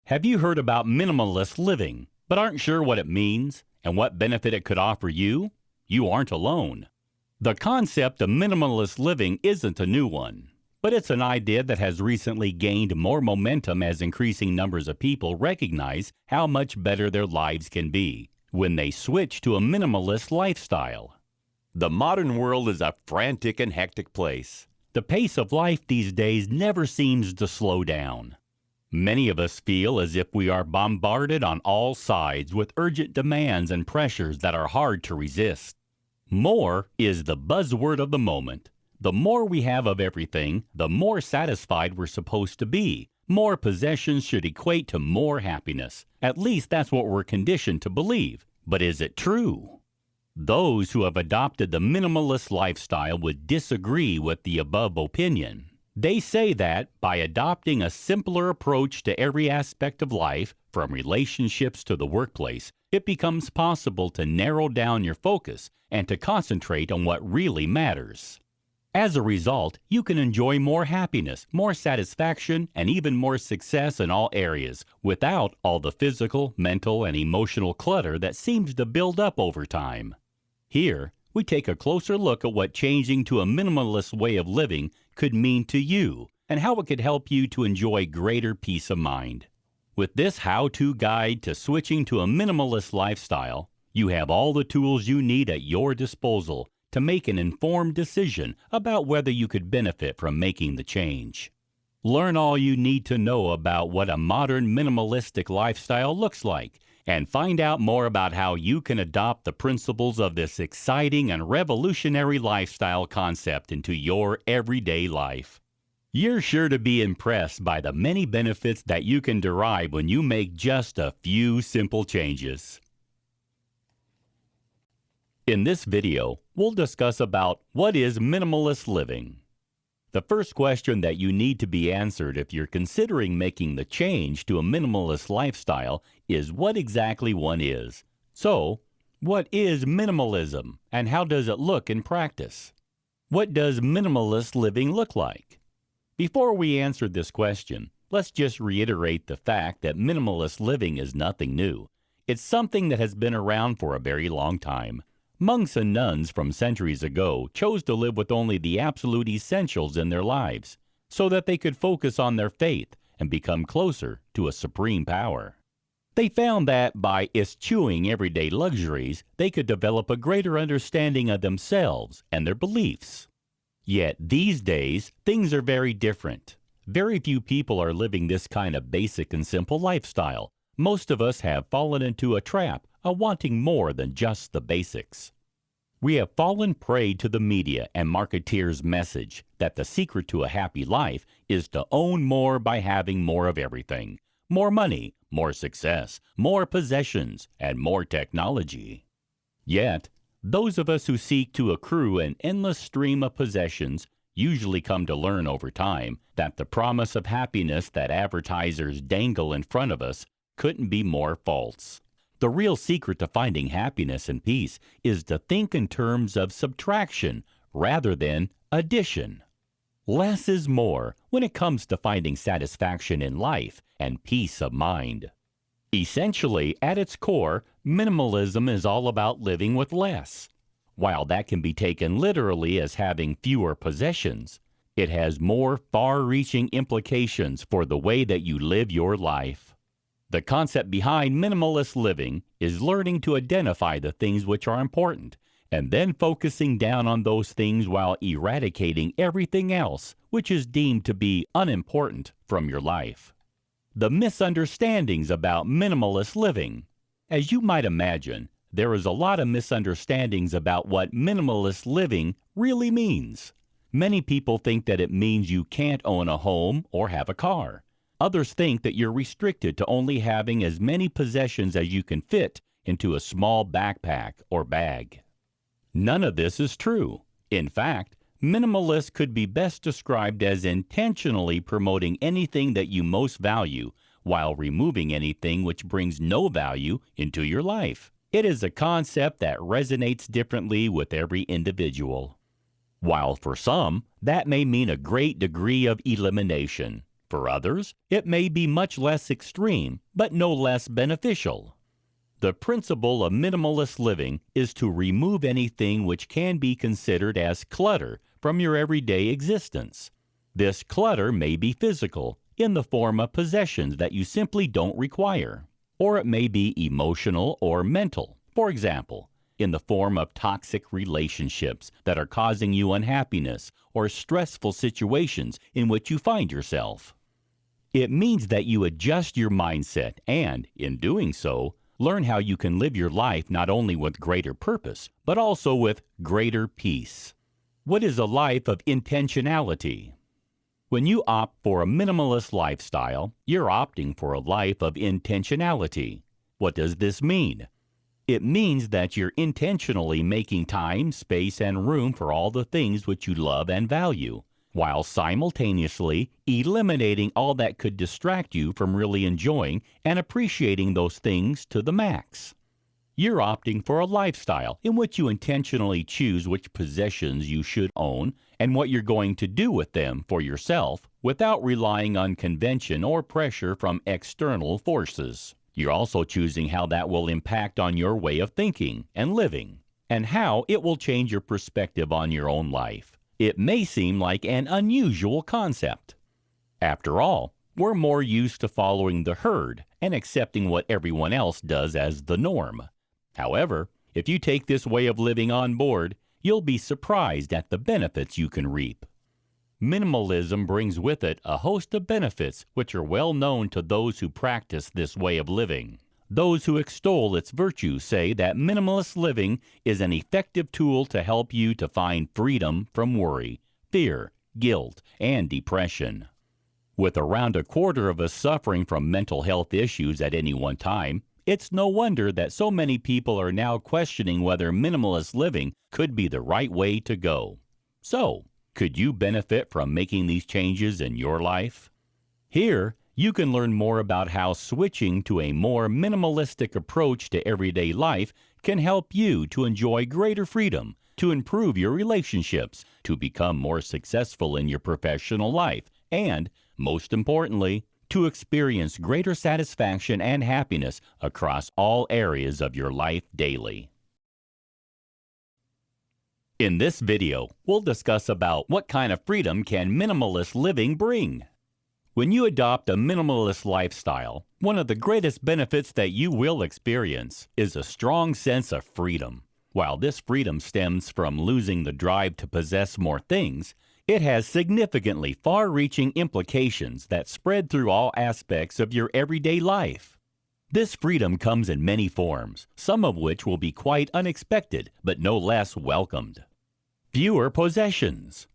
Have you heard about minimalist living, but aren't sure what it means and what benefit it could offer you? You aren't alone. The concept of minimalist living isn't a new one, but it's an idea that has recently gained more momentum as increasing numbers of people recognize how much better their lives can be when they switch to a minimalist lifestyle. The modern world is a frantic and hectic place. The pace of life these days never seems to slow down. Many of us feel as if we are bombarded on all sides with urgent demands and pressures that are hard to resist. More is the buzzword of the moment. The more we have of everything, the more satisfied we're supposed to be. More possessions should equate to more happiness. At least that's what we're conditioned to believe. But is it true? Those who have adopted the minimalist lifestyle would disagree with the above opinion. They say that by adopting a simpler approach to every aspect of life, from relationships to the workplace, it becomes possible to narrow down your focus and to concentrate on what really matters. As a result, you can enjoy more happiness, more satisfaction, and even more success in all areas without all the physical, mental, and emotional clutter that seems to build up over time. Here, we take a closer look at what changing to a minimalist way of living could mean to you and how it could help you to enjoy greater peace of mind. With this how-to guide to switching to a minimalist lifestyle, you have all the tools you need at your disposal to make an informed decision about whether you could benefit from making the change. Learn all you need to know about what a modern minimalistic lifestyle looks like, and find out more about how you can adopt the principles of this exciting and revolutionary lifestyle concept into your everyday life. You're sure to be impressed by the many benefits that you can derive when you make just a few simple changes. In this video, we'll discuss about what is minimalist living. The first question that you need to be answered if you're considering making the change to a minimalist lifestyle is what exactly one is. So, what is minimalism and how does it look in practice? What does minimalist living look like? Before we answer this question, let's just reiterate the fact that minimalist living is nothing new. It's something that has been around for a very long time. Monks and nuns from centuries ago chose to live with only the absolute essentials in their lives, so that they could focus on their faith and become closer to a supreme power. They found that by eschewing everyday luxuries, they could develop a greater understanding of themselves and their beliefs. Yet these days, things are very different. Very few people are living this kind of basic and simple lifestyle. Most of us have fallen into a trap of wanting more than just the basics. We have fallen prey to the media and marketeers' message that the secret to a happy life is to own more by having more of everything. More money, more success, more possessions, and more technology. Yet, those of us who seek to accrue an endless stream of possessions usually come to learn over time that the promise of happiness that advertisers dangle in front of us couldn't be more false. The real secret to finding happiness and peace is to think in terms of subtraction rather than addition. Less is more when it comes to finding satisfaction in life and peace of mind. Essentially, at its core, minimalism is all about living with less. While that can be taken literally as having fewer possessions, it has more far-reaching implications for the way that you live your life. The concept behind minimalist living is learning to identify the things which are important, and then focusing down on those things while eradicating everything else which is deemed to be unimportant from your life. The misunderstandings about minimalist living. As you might imagine, there is a lot of misunderstandings about what minimalist living really means. Many people think that it means you can't own a home or have a car. Others think that you're restricted to only having as many possessions as you can fit into a small backpack or bag. None of this is true. In fact, minimalist could be best described as intentionally promoting anything that you most value while removing anything which brings no value into your life. It is a concept that resonates differently with every individual. While for some, that may mean a great degree of elimination. For others, it may be much less extreme, but no less beneficial. The principle of minimalist living is to remove anything which can be considered as clutter from your everyday existence. This clutter may be physical, in the form of possessions that you simply don't require, or it may be emotional or mental, for example, in the form of toxic relationships that are causing you unhappiness or stressful situations in which you find yourself. It means that you adjust your mindset and, in doing so, learn how you can live your life not only with greater purpose, but also with greater peace. What is a life of intentionality? When you opt for a minimalist lifestyle, you're opting for a life of intentionality. What does this mean? It means that you're intentionally making time, space, and room for all the things which you love and value, while simultaneously eliminating all that could distract you from really enjoying and appreciating those things to the max. You're opting for a lifestyle in which you intentionally choose which possessions you should own and what you're going to do with them for yourself without relying on convention or pressure from external forces. You're also choosing how that will impact on your way of thinking and living, and how it will change your perspective on your own life. It may seem like an unusual concept. After all, we're more used to following the herd and accepting what everyone else does as the norm. However, if you take this way of living on board, you'll be surprised at the benefits you can reap. Minimalism brings with it a host of benefits which are well known to those who practice this way of living. Those who extol its virtues say that minimalist living is an effective tool to help you to find freedom from worry, fear, guilt, and depression. With around a quarter of us suffering from mental health issues at any one time, it's no wonder that so many people are now questioning whether minimalist living could be the right way to go. So, could you benefit from making these changes in your life? Here, you can learn more about how switching to a more minimalistic approach to everyday life can help you to enjoy greater freedom, to improve your relationships, to become more successful in your professional life, and, most importantly, to experience greater satisfaction and happiness across all areas of your life daily. In this video, we'll discuss about what kind of freedom can minimalist living bring. When you adopt a minimalist lifestyle, one of the greatest benefits that you will experience is a strong sense of freedom. While this freedom stems from losing the drive to possess more things, it has significantly far-reaching implications that spread through all aspects of your everyday life. This freedom comes in many forms, some of which will be quite unexpected, but no less welcomed. Fewer possessions.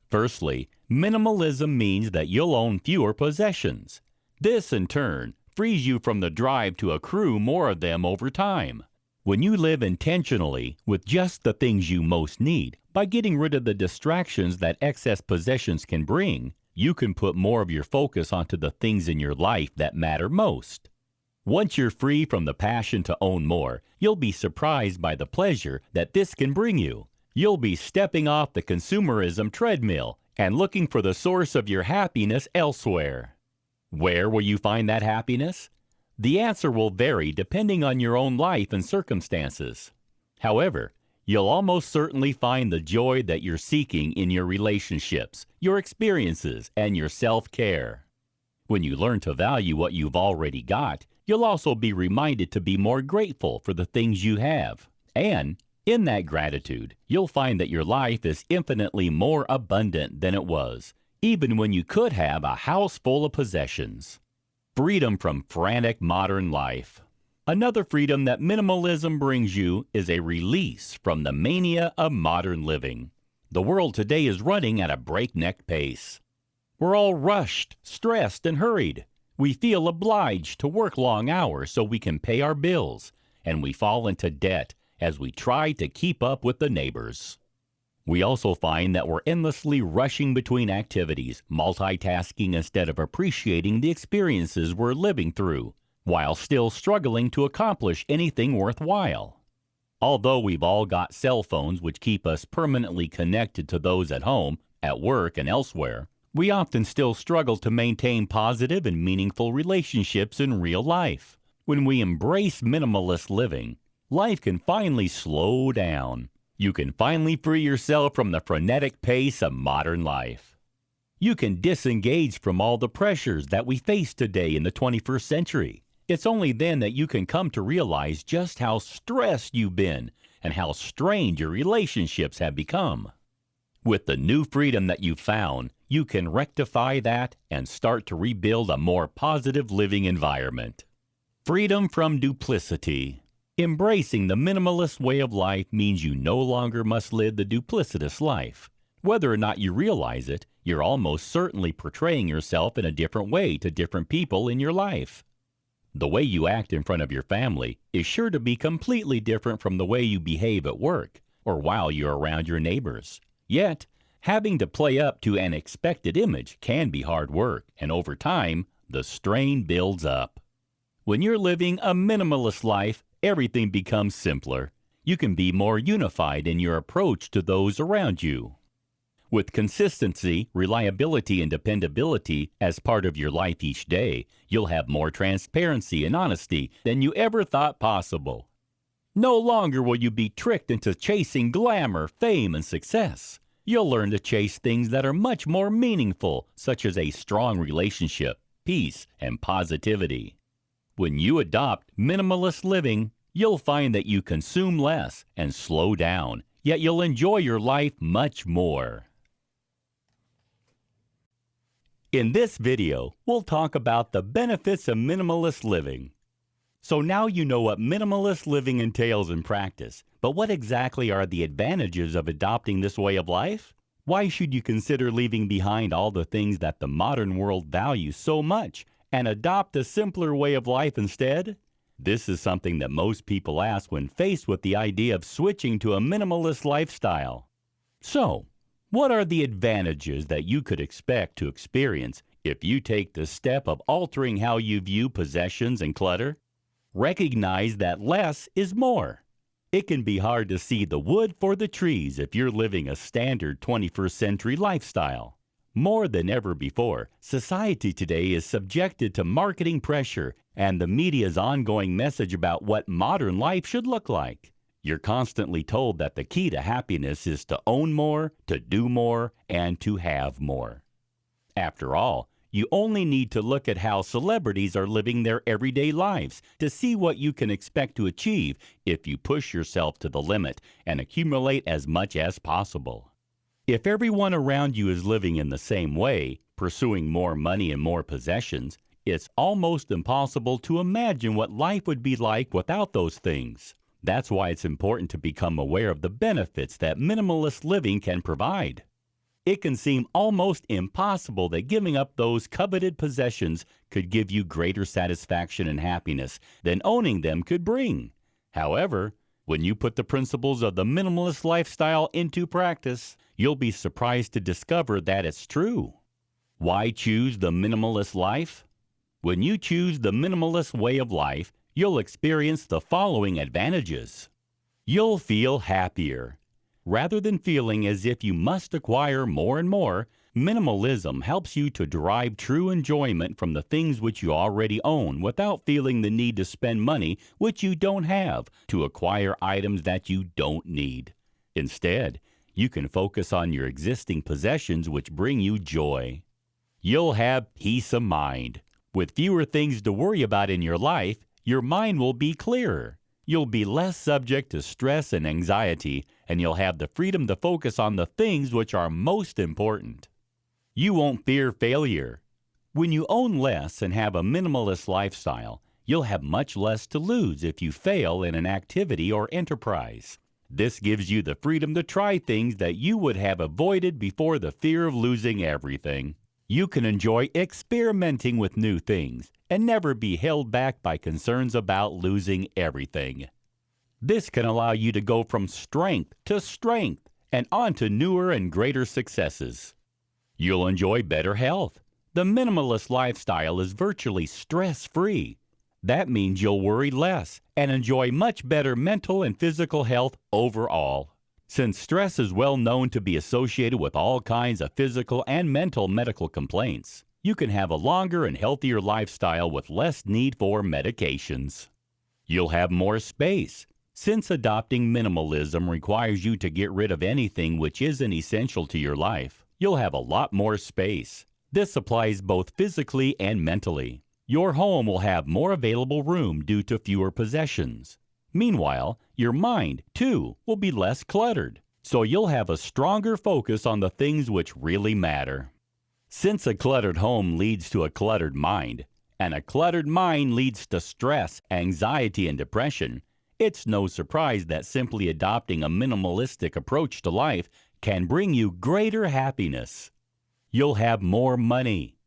Firstly, minimalism means that you'll own fewer possessions. This, in turn, frees you from the drive to accrue more of them over time. When you live intentionally with just the things you most need, by getting rid of the distractions that excess possessions can bring, you can put more of your focus onto the things in your life that matter most. Once you're free from the passion to own more, you'll be surprised by the pleasure that this can bring you. You'll be stepping off the consumerism treadmill and looking for the source of your happiness elsewhere. Where will you find that happiness? The answer will vary depending on your own life and circumstances. However, you'll almost certainly find the joy that you're seeking in your relationships, your experiences, and your self-care. When you learn to value what you've already got, you'll also be reminded to be more grateful for the things you have. And in that gratitude, you'll find that your life is infinitely more abundant than it was, even when you could have a house full of possessions. Freedom from frantic modern life. Another freedom that minimalism brings you is a release from the mania of modern living. The world today is running at a breakneck pace. We're all rushed, stressed, and hurried. We feel obliged to work long hours so we can pay our bills, and we fall into debt as we try to keep up with the neighbors. We also find that we're endlessly rushing between activities, multitasking instead of appreciating the experiences we're living through, while still struggling to accomplish anything worthwhile. Although we've all got cell phones which keep us permanently connected to those at home, at work, and elsewhere, We often still struggle to maintain positive and meaningful relationships in real life. When we embrace minimalist living, life can finally slow down. You can finally free yourself from the frenetic pace of modern life. You can disengage from all the pressures that we face today in the 21st century. It's only then that you can come to realize just how stressed you've been and how strained your relationships have become. With the new freedom that you've found, you can rectify that and start to rebuild a more positive living environment. Freedom from duplicity. Embracing the minimalist way of life means you no longer must live the duplicitous life. Whether or not you realize it, you're almost certainly portraying yourself in a different way to different people in your life. The way you act in front of your family is sure to be completely different from the way you behave at work or while you're around your neighbors. Yet, having to play up to an expected image can be hard work, and over time, the strain builds up. When you're living a minimalist life, everything becomes simpler. You can be more unified in your approach to those around you. With consistency, reliability, and dependability as part of your life each day, you'll have more transparency and honesty than you ever thought possible. No longer will you be tricked into chasing glamour, fame, and success. You'll learn to chase things that are much more meaningful, such as a strong relationship, peace, and positivity. When you adopt minimalist living, you'll find that you consume less and slow down, yet you'll enjoy your life much more. In this video, we'll talk about the benefits of minimalist living. So now you know what minimalist living entails in practice, but what exactly are the advantages of adopting this way of life? Why should you consider leaving behind all the things that the modern world values so much and adopt a simpler way of life instead? This is something that most people ask when faced with the idea of switching to a minimalist lifestyle. So, what are the advantages that you could expect to experience if you take the step of altering how you view possessions and clutter? Recognize that less is more. It can be hard to see the wood for the trees if you're living a standard 21st century lifestyle. More than ever before, society today is subjected to marketing pressure and the media's ongoing message about what modern life should look like. You're constantly told that the key to happiness is to own more, to do more, and to have more. After all, you only need to look at how celebrities are living their everyday lives to see what you can expect to achieve if you push yourself to the limit and accumulate as much as possible. If everyone around you is living in the same way, pursuing more money and more possessions, it's almost impossible to imagine what life would be like without those things. That's why it's important to become aware of the benefits that minimalist living can provide. It can seem almost impossible that giving up those coveted possessions could give you greater satisfaction and happiness than owning them could bring. However, when you put the principles of the minimalist lifestyle into practice, you'll be surprised to discover that it's true. Why choose the minimalist life? When you choose the minimalist way of life, you'll experience the following advantages. You'll feel happier. Rather than feeling as if you must acquire more and more, minimalism helps you to derive true enjoyment from the things which you already own without feeling the need to spend money which you don't have to acquire items that you don't need. Instead, you can focus on your existing possessions which bring you joy. You'll have peace of mind. With fewer things to worry about in your life, your mind will be clearer. You'll be less subject to stress and anxiety, and you'll have the freedom to focus on the things which are most important. You won't fear failure. When you own less and have a minimalist lifestyle, you'll have much less to lose if you fail in an activity or enterprise. This gives you the freedom to try things that you would have avoided before the fear of losing everything. You can enjoy experimenting with new things and never be held back by concerns about losing everything. This can allow you to go from strength to strength and on to newer and greater successes. You'll enjoy better health. The minimalist lifestyle is virtually stress-free. That means you'll worry less and enjoy much better mental and physical health overall. Since stress is well known to be associated with all kinds of physical and mental medical complaints, you can have a longer and healthier lifestyle with less need for medications. You'll have more space. Since adopting minimalism requires you to get rid of anything which isn't essential to your life, you'll have a lot more space. This applies both physically and mentally. Your home will have more available room due to fewer possessions. Meanwhile, your mind, too, will be less cluttered, so you'll have a stronger focus on the things which really matter. Since a cluttered home leads to a cluttered mind, and a cluttered mind leads to stress, anxiety, and depression, it's no surprise that simply adopting a minimalistic approach to life can bring you greater happiness. You'll have more money.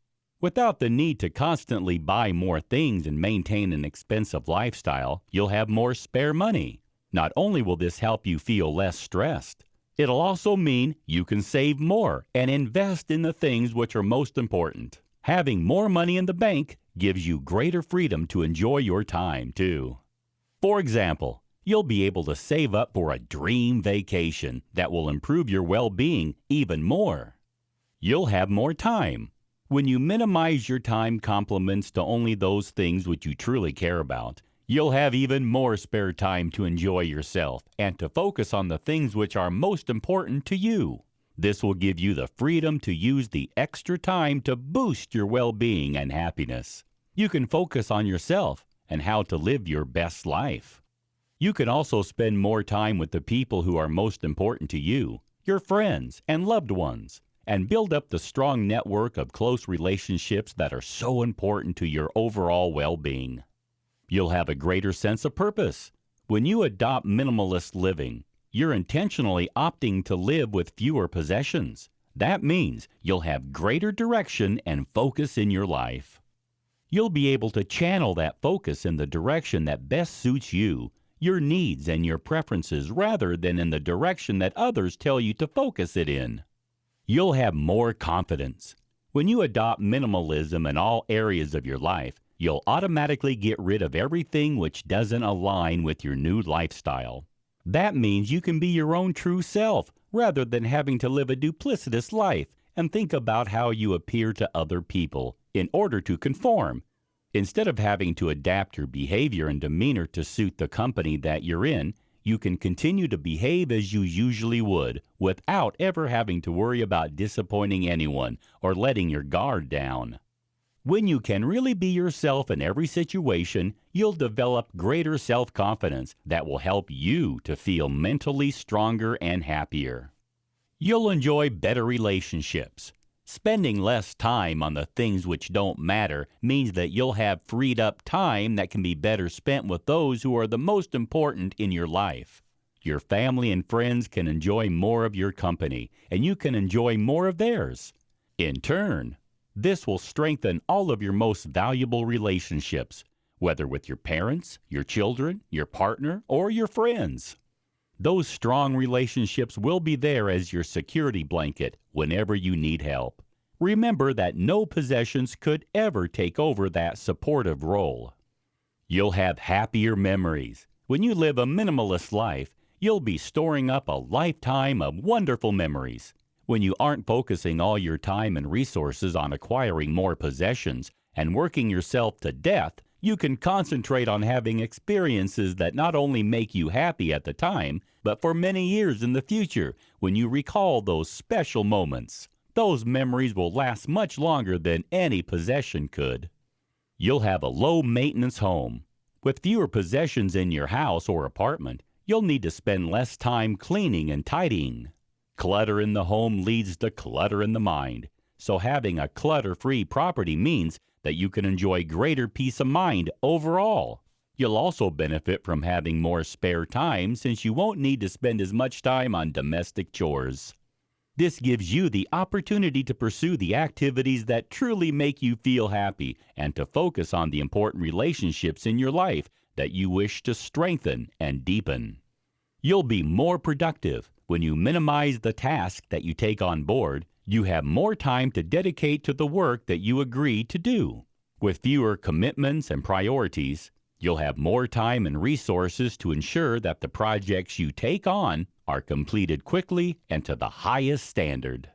Without the need to constantly buy more things and maintain an expensive lifestyle, you'll have more spare money. Not only will this help you feel less stressed, it'll also mean you can save more and invest in the things which are most important. Having more money in the bank gives you greater freedom to enjoy your time, too. For example, you'll be able to save up for a dream vacation that will improve your well-being even more. You'll have more time. When you minimize your time compliments to only those things which you truly care about, you'll have even more spare time to enjoy yourself and to focus on the things which are most important to you. This will give you the freedom to use the extra time to boost your well-being and happiness. You can focus on yourself and how to live your best life. You can also spend more time with the people who are most important to you, your friends and loved ones, and build up the strong network of close relationships that are so important to your overall well-being. You'll have a greater sense of purpose. When you adopt minimalist living, you're intentionally opting to live with fewer possessions. That means you'll have greater direction and focus in your life. You'll be able to channel that focus in the direction that best suits you, your needs and your preferences, rather than in the direction that others tell you to focus it in. You'll have more confidence. When you adopt minimalism in all areas of your life, you'll automatically get rid of everything which doesn't align with your new lifestyle. That means you can be your own true self, rather than having to live a duplicitous life and think about how you appear to other people in order to conform. Instead of having to adapt your behavior and demeanor to suit the company that you're in, you can continue to behave as you usually would without ever having to worry about disappointing anyone or letting your guard down. When you can really be yourself in every situation, you'll develop greater self-confidence that will help you to feel mentally stronger and happier. You'll enjoy better relationships. Spending less time on the things which don't matter means that you'll have freed up time that can be better spent with those who are the most important in your life. Your family and friends can enjoy more of your company, and you can enjoy more of theirs. In turn, this will strengthen all of your most valuable relationships, whether with your parents, your children, your partner, or your friends. Those strong relationships will be there as your security blanket whenever you need help. Remember that no possessions could ever take over that supportive role. You'll have happier memories. When you live a minimalist life, you'll be storing up a lifetime of wonderful memories. When you aren't focusing all your time and resources on acquiring more possessions and working yourself to death, you can concentrate on having experiences that not only make you happy at the time, but for many years in the future when you recall those special moments. Those memories will last much longer than any possession could. You'll have a low-maintenance home. With fewer possessions in your house or apartment, you'll need to spend less time cleaning and tidying. Clutter in the home leads to clutter in the mind, so having a clutter-free property means that you can enjoy greater peace of mind overall. You'll also benefit from having more spare time since you won't need to spend as much time on domestic chores. This gives you the opportunity to pursue the activities that truly make you feel happy and to focus on the important relationships in your life that you wish to strengthen and deepen. You'll be more productive. When you minimize the task that you take on board, you have more time to dedicate to the work that you agree to do. With fewer commitments and priorities, you'll have more time and resources to ensure that the projects you take on are completed quickly and to the highest standard.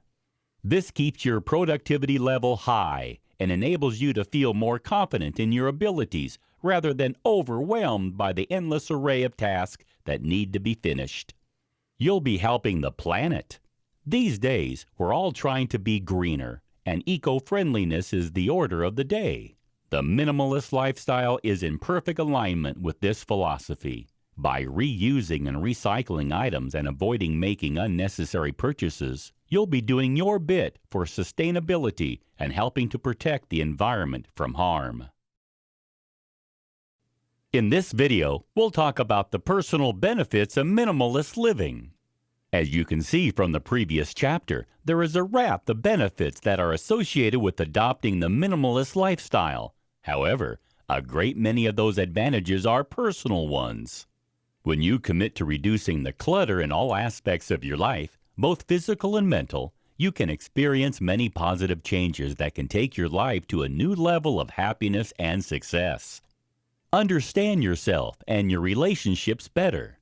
This keeps your productivity level high and enables you to feel more confident in your abilities rather than overwhelmed by the endless array of tasks that need to be finished. You'll be helping the planet. These days, we're all trying to be greener, and eco-friendliness is the order of the day. The minimalist lifestyle is in perfect alignment with this philosophy. By reusing and recycling items and avoiding making unnecessary purchases, you'll be doing your bit for sustainability and helping to protect the environment from harm. In this video, we'll talk about the personal benefits of minimalist living. As you can see from the previous chapter, there is a raft of benefits that are associated with adopting the minimalist lifestyle. However, a great many of those advantages are personal ones. When you commit to reducing the clutter in all aspects of your life, both physical and mental, you can experience many positive changes that can take your life to a new level of happiness and success. Understand yourself and your relationships better.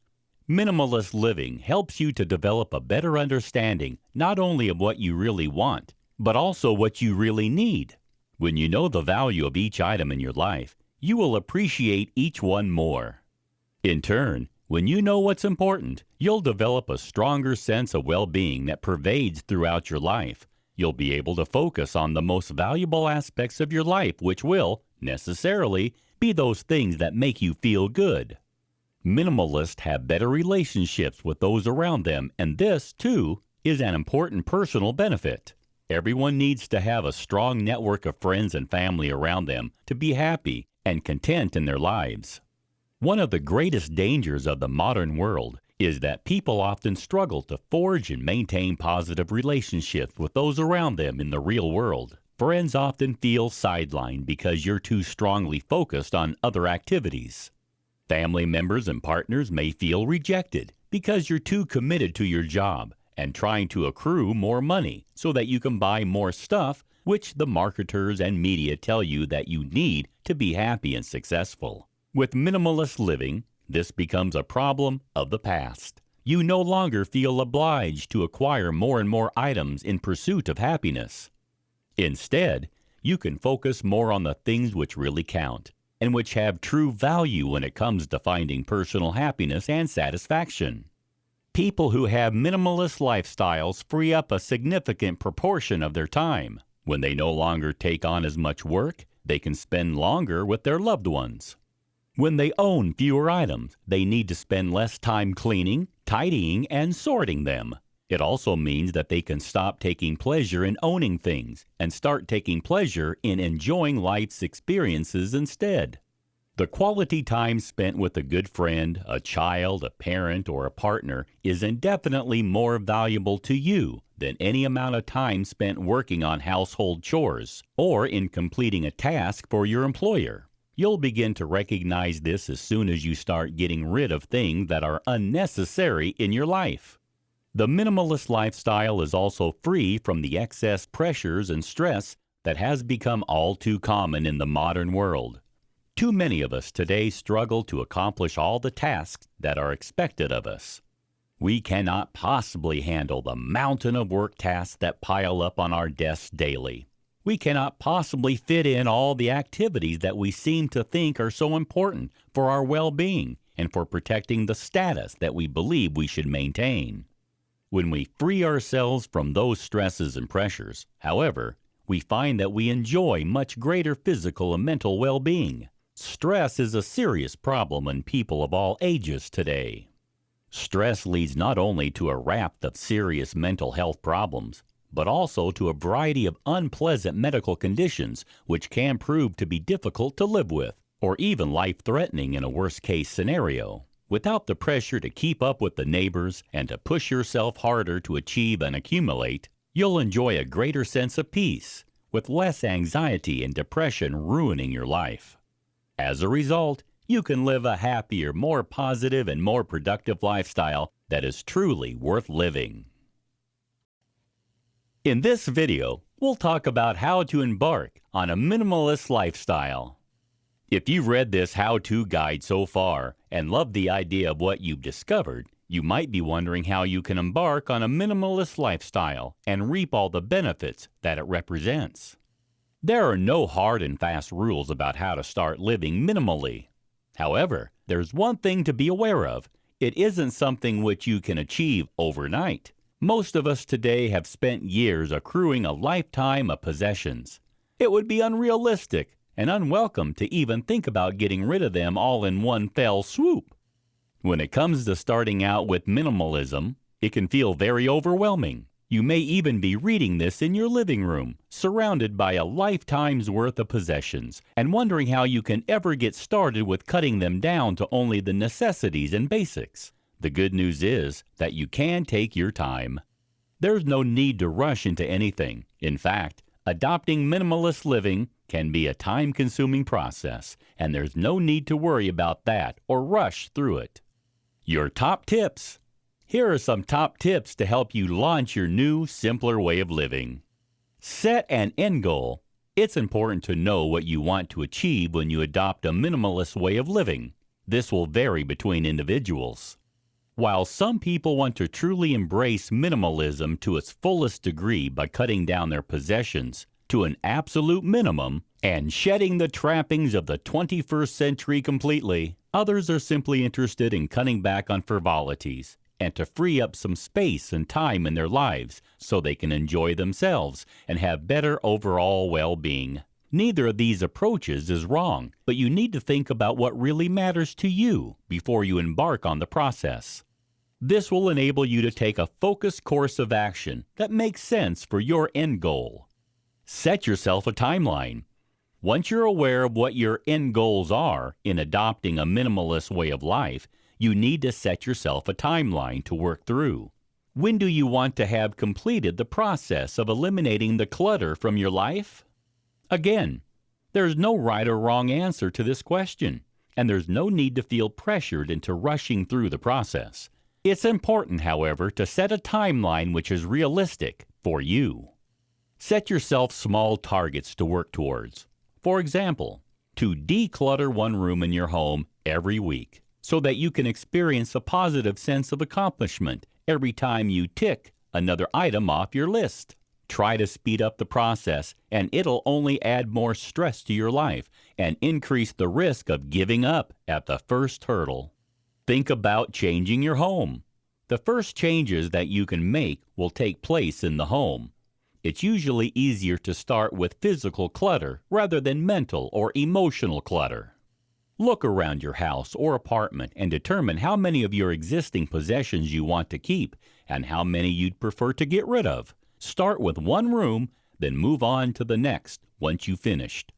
Minimalist living helps you to develop a better understanding not only of what you really want, but also what you really need. When you know the value of each item in your life, you will appreciate each one more. In turn, when you know what's important, you'll develop a stronger sense of well-being that pervades throughout your life. You'll be able to focus on the most valuable aspects of your life, which will, necessarily, be those things that make you feel good. Minimalists have better relationships with those around them, and this, too, is an important personal benefit. Everyone needs to have a strong network of friends and family around them to be happy and content in their lives. One of the greatest dangers of the modern world is that people often struggle to forge and maintain positive relationships with those around them in the real world. Friends often feel sidelined because you're too strongly focused on other activities. Family members and partners may feel rejected because you're too committed to your job and trying to accrue more money so that you can buy more stuff, which the marketers and media tell you that you need to be happy and successful. With minimalist living, this becomes a problem of the past. You no longer feel obliged to acquire more and more items in pursuit of happiness. Instead, you can focus more on the things which really count and which have true value when it comes to finding personal happiness and satisfaction. People who have minimalist lifestyles free up a significant proportion of their time. When they no longer take on as much work, they can spend longer with their loved ones. When they own fewer items, they need to spend less time cleaning, tidying, and sorting them. It also means that they can stop taking pleasure in owning things and start taking pleasure in enjoying life's experiences instead. The quality time spent with a good friend, a child, a parent, or a partner is indefinitely more valuable to you than any amount of time spent working on household chores or in completing a task for your employer. You'll begin to recognize this as soon as you start getting rid of things that are unnecessary in your life. The minimalist lifestyle is also free from the excess pressures and stress that has become all too common in the modern world. Too many of us today struggle to accomplish all the tasks that are expected of us. We cannot possibly handle the mountain of work tasks that pile up on our desks daily. We cannot possibly fit in all the activities that we seem to think are so important for our well-being and for protecting the status that we believe we should maintain. When we free ourselves from those stresses and pressures, however, we find that we enjoy much greater physical and mental well-being. Stress is a serious problem in people of all ages today. Stress leads not only to a raft of serious mental health problems, but also to a variety of unpleasant medical conditions which can prove to be difficult to live with, or even life-threatening in a worst-case scenario. Without the pressure to keep up with the neighbors and to push yourself harder to achieve and accumulate, you'll enjoy a greater sense of peace, with less anxiety and depression ruining your life. As a result, you can live a happier, more positive, and more productive lifestyle that is truly worth living. In this video, we'll talk about how to embark on a minimalist lifestyle. If you've read this how-to guide so far and love the idea of what you've discovered, You might be wondering how you can embark on a minimalist lifestyle and reap all the benefits that it represents. There are no hard and fast rules about how to start living minimally. However, there's one thing to be aware of. It isn't something which you can achieve overnight. Most of us today have spent years accruing a lifetime of possessions. It would be unrealistic and unwelcome to even think about getting rid of them all in one fell swoop. When it comes to starting out with minimalism, it can feel very overwhelming. You may even be reading this in your living room, surrounded by a lifetime's worth of possessions, and wondering how you can ever get started with cutting them down to only the necessities and basics. The good news is that you can take your time. There's no need to rush into anything. In fact, adopting minimalist living can be a time-consuming process, and there's no need to worry about that or rush through it. Your top tips. Here are some top tips to help you launch your new, simpler way of living. Set an end goal. It's important to know what you want to achieve when you adopt a minimalist way of living. This will vary between individuals. While some people want to truly embrace minimalism to its fullest degree by cutting down their possessions to an absolute minimum and shedding the trappings of the 21st century completely, others are simply interested in cutting back on frivolities and to free up some space and time in their lives so they can enjoy themselves and have better overall well-being. Neither of these approaches is wrong, but you need to think about what really matters to you before you embark on the process. This will enable you to take a focused course of action that makes sense for your end goal. Set yourself a timeline. Once you're aware of what your end goals are in adopting a minimalist way of life, you need to set yourself a timeline to work through. When do you want to have completed the process of eliminating the clutter from your life? Again, there's no right or wrong answer to this question, and there's no need to feel pressured into rushing through the process. It's important, however, to set a timeline which is realistic for you. Set yourself small targets to work towards. For example, to declutter one room in your home every week so that you can experience a positive sense of accomplishment every time you tick another item off your list. Try to speed up the process, and it'll only add more stress to your life and increase the risk of giving up at the first hurdle. Think about changing your home. The first changes that you can make will take place in the home. It's usually easier to start with physical clutter rather than mental or emotional clutter. Look around your house or apartment and determine how many of your existing possessions you want to keep and how many you'd prefer to get rid of. Start with one room, then move on to the next once you've finished.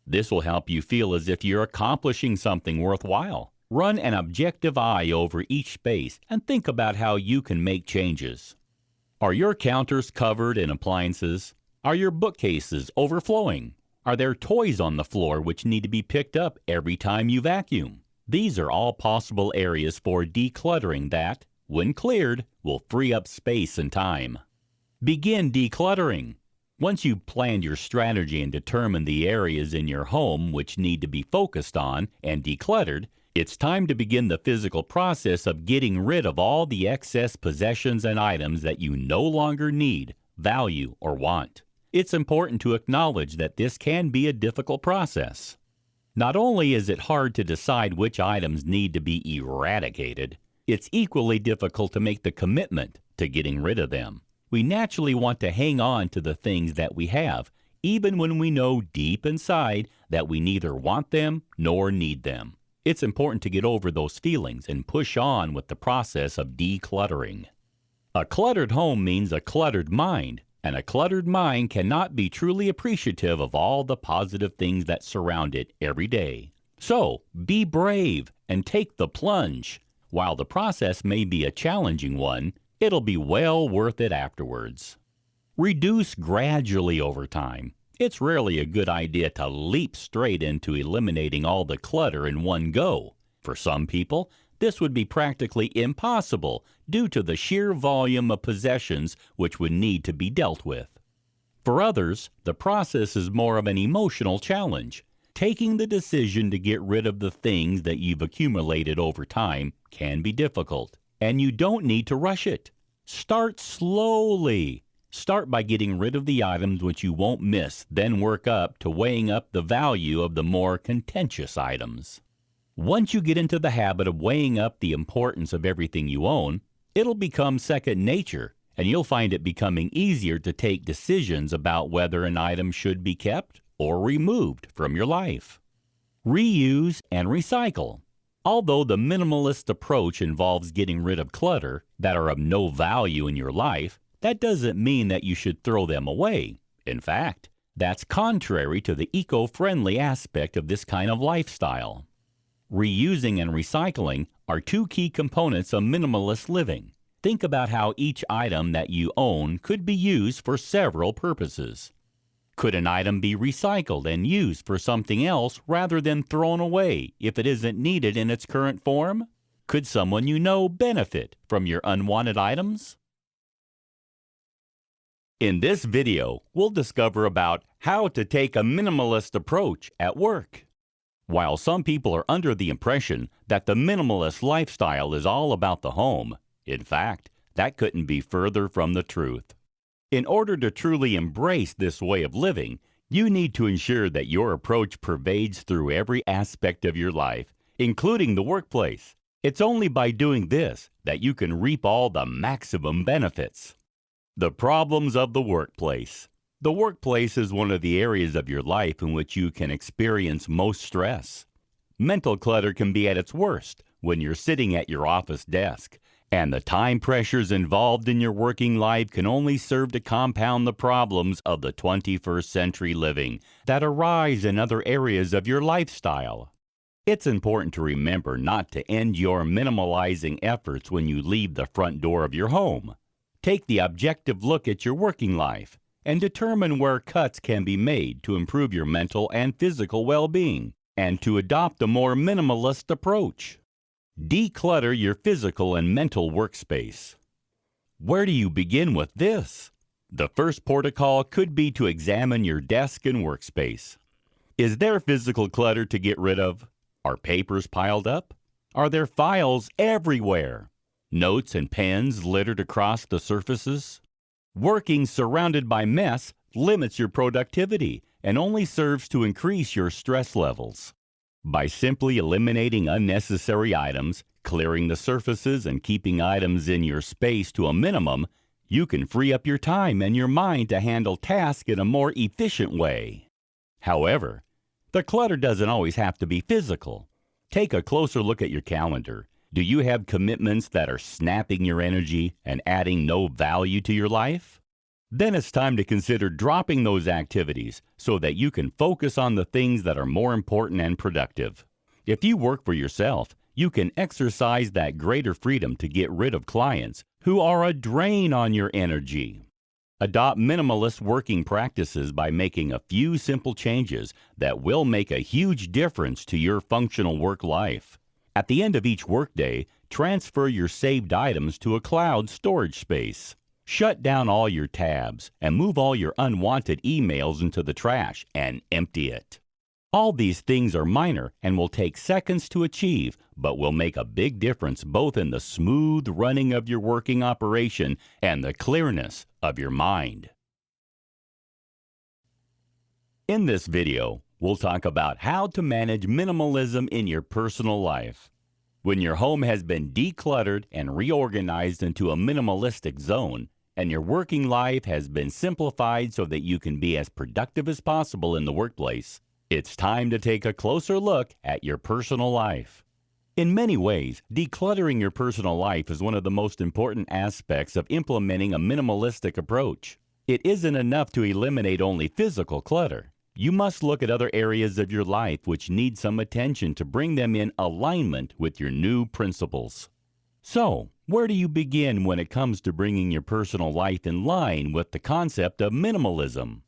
This will help you feel as if you're accomplishing something worthwhile. Run an objective eye over each space and think about how you can make changes. Are your counters covered in appliances? Are your bookcases overflowing? Are there toys on the floor which need to be picked up every time you vacuum? These are all possible areas for decluttering that, when cleared, will free up space and time. Begin decluttering. Once you've planned your strategy and determined the areas in your home which need to be focused on and decluttered, it's time to begin the physical process of getting rid of all the excess possessions and items that you no longer need, value, or want. It's important to acknowledge that this can be a difficult process. Not only is it hard to decide which items need to be eradicated, it's equally difficult to make the commitment to getting rid of them. We naturally want to hang on to the things that we have, even when we know deep inside that we neither want them nor need them. It's important to get over those feelings and push on with the process of decluttering. A cluttered home means a cluttered mind, and a cluttered mind cannot be truly appreciative of all the positive things that surround it every day. So, be brave and take the plunge. While the process may be a challenging one, it'll be well worth it afterwards. Reduce gradually over time. It's rarely a good idea to leap straight into eliminating all the clutter in one go. For some people, this would be practically impossible due to the sheer volume of possessions which would need to be dealt with. For others, the process is more of an emotional challenge. Taking the decision to get rid of the things that you've accumulated over time can be difficult. and you don't need to rush it. Start slowly. Start by getting rid of the items which you won't miss, then work up to weighing up the value of the more contentious items. Once you get into the habit of weighing up the importance of everything you own, it'll become second nature, and you'll find it becoming easier to take decisions about whether an item should be kept or removed from your life. Reuse and recycle. Although the minimalist approach involves getting rid of clutter that are of no value in your life, that doesn't mean that you should throw them away. In fact, that's contrary to the eco-friendly aspect of this kind of lifestyle. Reusing and recycling are two key components of minimalist living. Think about how each item that you own could be used for several purposes. Could an item be recycled and used for something else rather than thrown away if it isn't needed in its current form? Could someone you know benefit from your unwanted items? In this video, we'll discover about how to take a minimalist approach at work. While some people are under the impression that the minimalist lifestyle is all about the home, in fact, that couldn't be further from the truth. In order to truly embrace this way of living, you need to ensure that your approach pervades through every aspect of your life, including the workplace. It's only by doing this that you can reap all the maximum benefits. The problems of the workplace. The workplace is one of the areas of your life in which you can experience most stress. Mental clutter can be at its worst when you're sitting at your office desk, and the time pressures involved in your working life can only serve to compound the problems of the 21st century living that arise in other areas of your lifestyle. It's important to remember not to end your minimalizing efforts when you leave the front door of your home. Take the objective look at your working life and determine where cuts can be made to improve your mental and physical well-being and to adopt a more minimalist approach. Declutter your physical and mental workspace. Where do you begin with this? The first protocol could be to examine your desk and workspace. Is there physical clutter to get rid of? Are papers piled up? Are there files everywhere? Notes and pens littered across the surfaces? Working surrounded by mess limits your productivity and only serves to increase your stress levels. By simply eliminating unnecessary items, clearing the surfaces, and keeping items in your space to a minimum, you can free up your time and your mind to handle tasks in a more efficient way. However, the clutter doesn't always have to be physical. Take a closer look at your calendar. Do you have commitments that are snapping your energy and adding no value to your life? Then it's time to consider dropping those activities so that you can focus on the things that are more important and productive. If you work for yourself, you can exercise that greater freedom to get rid of clients who are a drain on your energy. Adopt minimalist working practices by making a few simple changes that will make a huge difference to your functional work life. At the end of each workday, transfer your saved items to a cloud storage space. Shut down all your tabs and move all your unwanted emails into the trash and empty it. All these things are minor and will take seconds to achieve, but will make a big difference both in the smooth running of your working operation and the clearness of your mind. In this video, we'll talk about how to manage minimalism in your personal life. When your home has been decluttered and reorganized into a minimalistic zone, and your working life has been simplified so that you can be as productive as possible in the workplace, it's time to take a closer look at your personal life. In many ways, decluttering your personal life is one of the most important aspects of implementing a minimalistic approach. It isn't enough to eliminate only physical clutter. You must look at other areas of your life which need some attention to bring them in alignment with your new principles. So, where do you begin when it comes to bringing your personal life in line with the concept of minimalism?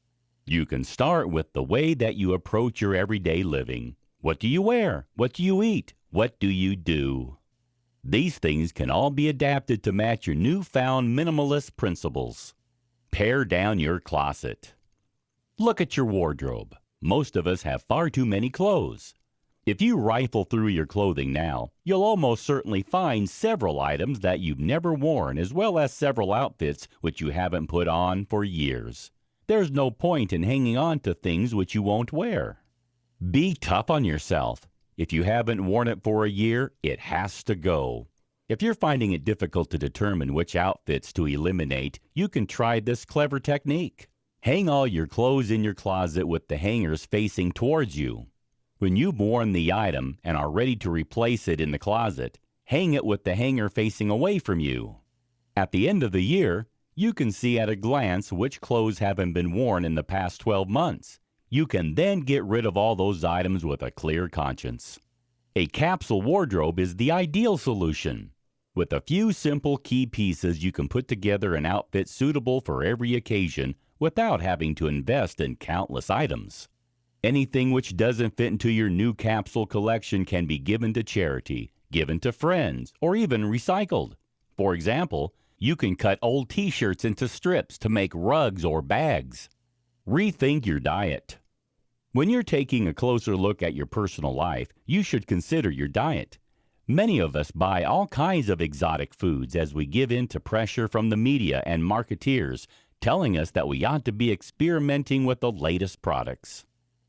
You can start with the way that you approach your everyday living. What do you wear? What do you eat? What do you do? These things can all be adapted to match your newfound minimalist principles. Pare down your closet. Look at your wardrobe. Most of us have far too many clothes. If you rifle through your clothing now, you'll almost certainly find several items that you've never worn, as well as several outfits which you haven't put on for years. There's no point in hanging on to things which you won't wear. Be tough on yourself. If you haven't worn it for a year, it has to go. If you're finding it difficult to determine which outfits to eliminate, you can try this clever technique. Hang all your clothes in your closet with the hangers facing towards you. When you've worn the item and are ready to replace it in the closet, hang it with the hanger facing away from you. At the end of the year, you can see at a glance which clothes haven't been worn in the past 12 months. You can then get rid of all those items with a clear conscience. A capsule wardrobe is the ideal solution. With a few simple key pieces, you can put together an outfit suitable for every occasion without having to invest in countless items. Anything which doesn't fit into your new capsule collection can be given to charity, given to friends, or even recycled. For example, you can cut old t-shirts into strips to make rugs or bags. Rethink your diet. When you're taking a closer look at your personal life, you should consider your diet. Many of us buy all kinds of exotic foods as we give in to pressure from the media and marketeers telling us that we ought to be experimenting with the latest products.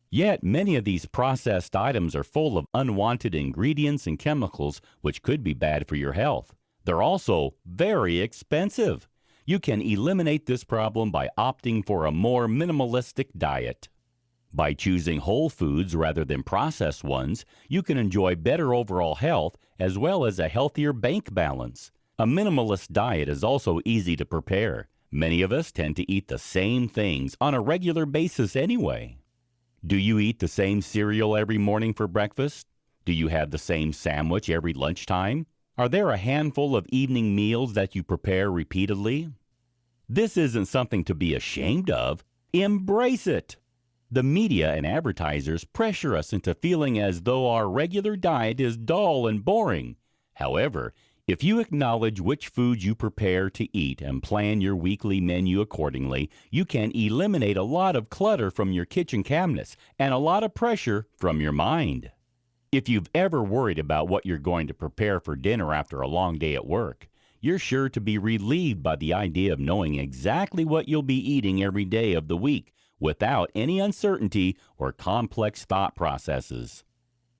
Yet many of these processed items are full of unwanted ingredients and chemicals which could be bad for your health. They're also very expensive. You can eliminate this problem by opting for a more minimalistic diet. By choosing whole foods rather than processed ones, you can enjoy better overall health as well as a healthier bank balance. A minimalist diet is also easy to prepare. Many of us tend to eat the same things on a regular basis anyway. Do you eat the same cereal every morning for breakfast? Do you have the same sandwich every lunchtime? Are there a handful of evening meals that you prepare repeatedly? This isn't something to be ashamed of. Embrace it! The media and advertisers pressure us into feeling as though our regular diet is dull and boring. However, if you acknowledge which foods you prepare to eat and plan your weekly menu accordingly, you can eliminate a lot of clutter from your kitchen cabinets and a lot of pressure from your mind. If you've ever worried about what you're going to prepare for dinner after a long day at work, you're sure to be relieved by the idea of knowing exactly what you'll be eating every day of the week without any uncertainty or complex thought processes.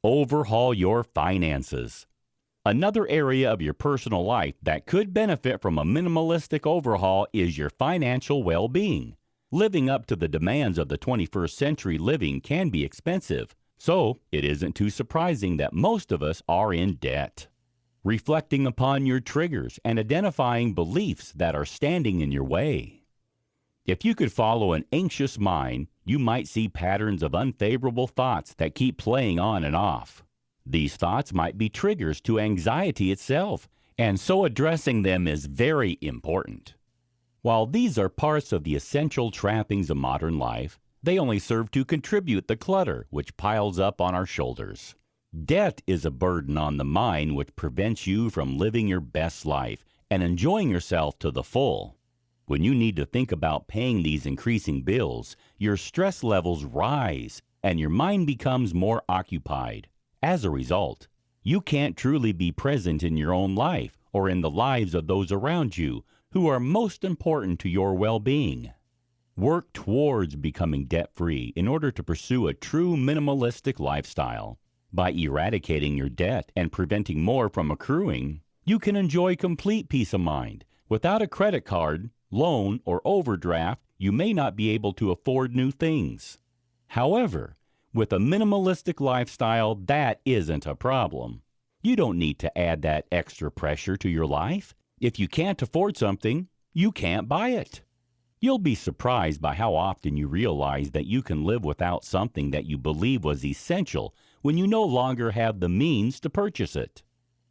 Overhaul your finances. Another area of your personal life that could benefit from a minimalistic overhaul is your financial well-being. Living up to the demands of the 21st century living can be expensive, so it isn't too surprising that most of us are in debt. Reflecting upon your triggers and identifying beliefs that are standing in your way. If you could follow an anxious mind, you might see patterns of unfavorable thoughts that keep playing on and off. These thoughts might be triggers to anxiety itself, and so addressing them is very important. While these are parts of the essential trappings of modern life, they only serve to contribute the clutter which piles up on our shoulders. Debt is a burden on the mind which prevents you from living your best life and enjoying yourself to the full. When you need to think about paying these increasing bills, your stress levels rise and your mind becomes more occupied. As a result, you can't truly be present in your own life or in the lives of those around you who are most important to your well-being. Work towards becoming debt-free in order to pursue a true minimalistic lifestyle. By eradicating your debt and preventing more from accruing, you can enjoy complete peace of mind. Without a credit card, loan, or overdraft, you may not be able to afford new things. However, with a minimalistic lifestyle, that isn't a problem. You don't need to add that extra pressure to your life. If you can't afford something, you can't buy it. You'll be surprised by how often you realize that you can live without something that you believe was essential when you no longer have the means to purchase it.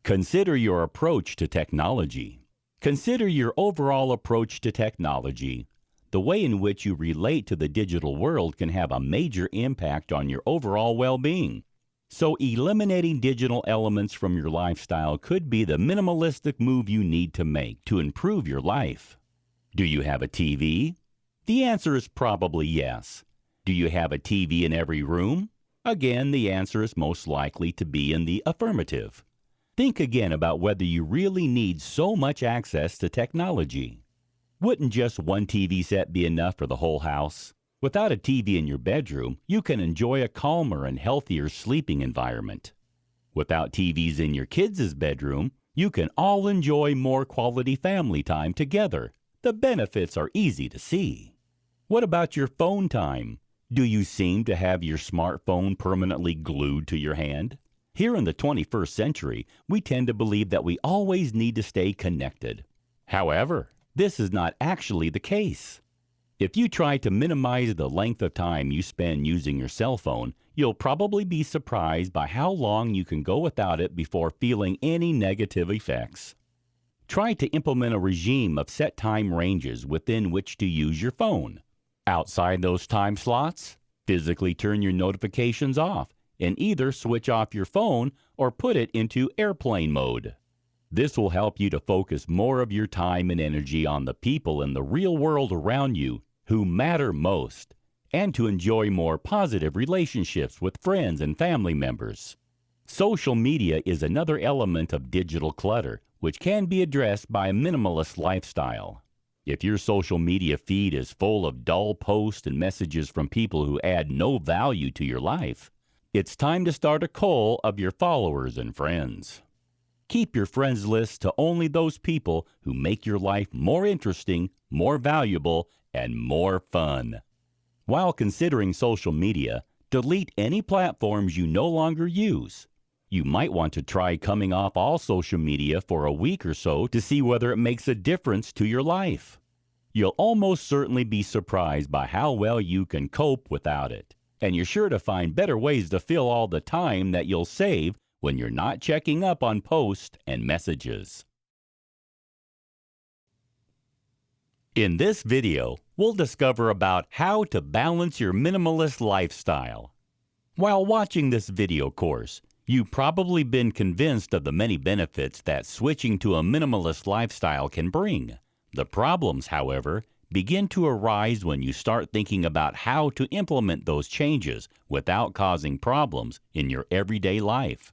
Consider your approach to technology. Consider your overall approach to technology. The way in which you relate to the digital world can have a major impact on your overall well-being. So eliminating digital elements from your lifestyle could be the minimalistic move you need to make to improve your life. Do you have a TV? The answer is probably yes. Do you have a TV in every room? Again, the answer is most likely to be in the affirmative. Think again about whether you really need so much access to technology. Wouldn't just one TV set be enough for the whole house? Without a TV in your bedroom, you can enjoy a calmer and healthier sleeping environment. Without TVs in your kids' bedroom, you can all enjoy more quality family time together. The benefits are easy to see. What about your phone time? Do you seem to have your smartphone permanently glued to your hand? Here in the 21st century, we tend to believe that we always need to stay connected. However, this is not actually the case. If you try to minimize the length of time you spend using your cell phone, you'll probably be surprised by how long you can go without it before feeling any negative effects. Try to implement a regime of set time ranges within which to use your phone. Outside those time slots, physically turn your notifications off and either switch off your phone or put it into airplane mode. This will help you to focus more of your time and energy on the people in the real world around you who matter most, and to enjoy more positive relationships with friends and family members. Social media is another element of digital clutter, which can be addressed by a minimalist lifestyle. If your social media feed is full of dull posts and messages from people who add no value to your life, it's time to start a cull of your followers and friends. Keep your friends list to only those people who make your life more interesting, more valuable, and more fun. While considering social media, delete any platforms you no longer use. You might want to try coming off all social media for a week or so to see whether it makes a difference to your life. You'll almost certainly be surprised by how well you can cope without it, and you're sure to find better ways to fill all the time that you'll save when you're not checking up on posts and messages. In this video, we'll discover about how to balance your minimalist lifestyle. While watching this video course, you've probably been convinced of the many benefits that switching to a minimalist lifestyle can bring. The problems, however, begin to arise when you start thinking about how to implement those changes without causing problems in your everyday life.